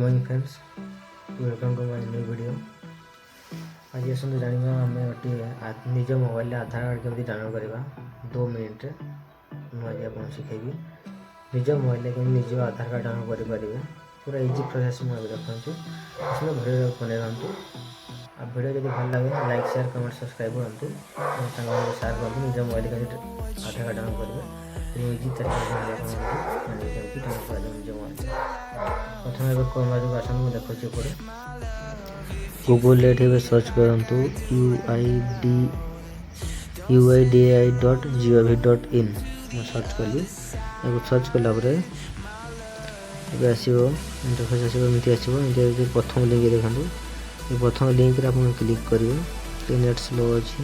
Morning friends, welcome to my new video. आज आसतु जाना आम गोटे निज मोबाइल आधार कार्ड केमी डाउनलोड करवा 2 मिनट मुझे आपको शिखेबी। निज मोबाइल केमी निज आधार कार्ड डाउनलोड करेंगे पूरा इजी प्रोसेस मुझे देखा इसमें वीडियो बने रहतु। वीडियो जब भल लगे लाइक शेयर कमेंट सब्सक्राइब करूँ शेयर करूँ। निज मोबाइल के आधार कार्ड डाउनलोड करेंगे इजी तरीके डाउनलोड कर निज मोबाइल। प्रथम एवं क्रोम आसन देखुचे पड़े गूगल ये सर्च करूँ uidi.gov.in सर्च कली सर्च कलापर ये आसो इंटरफेस आसमती आसो प्रथम लिंक देखो ये प्रथम लिंक आप क्लिक करेंगे नेट स्लो अच्छी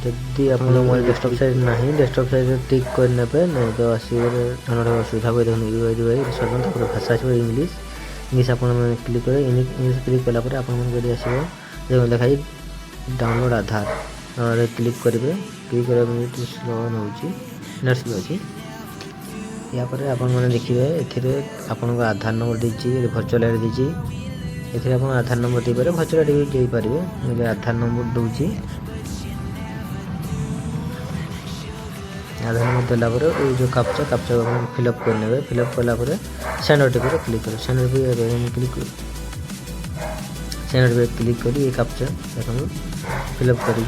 जदि आप डेस्कटॉप साइज ना डेस्कटॉप साइज टिक करने नहीं तो आसोर असुविधा हुए देखो भाषा आसो इंग्लीश आप क्लिक करें इंग्लीश क्लिक कलापर आप आसो देखा डाउनलोड आधार डाउनलोड क्लिक करेंगे क्लिक कर स्लो नौ नेट स्लो अच्छी यापर आप देखिए ए आपन आधार नंबर दीजिए भर्चुअल आईडी दीजिए आप आधार नंबर देपारे भर्चुअल आईडी भी देपारे मुझे आधार नंबर दूसरी आधार नंबर देलापर ये जो काप्चा फिलअप करने फिलअप कलापर सेंड टिपर क्लिक करें सेंड क्लिक कर ये काप्चा देखो फिलअप करी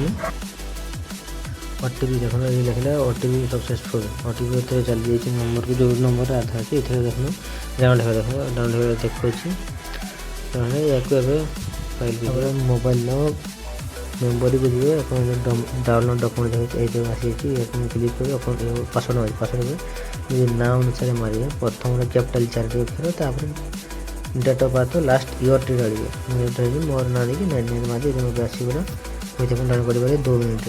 ओटीपी देखो ये लिखला ओटीपी सक्सेसफुल ओटीपी तो चली जाइए नंबर को जो नंबर आधार अच्छी ये देखो डाउनलोड देखो डाउनलोड देखो या फाइल मोबाइल मेमोरी को जी डाउनलोड डॉक्यूमेंट ये आसी क्लिक कर पासवर्ड नाम अनुसार मारे प्रथम कैपिटल 4 अक्षर date of birth last year टी डालिए मोर ना देखिए 99 मारे आसगला डाउनलोड कर 2 मिनट।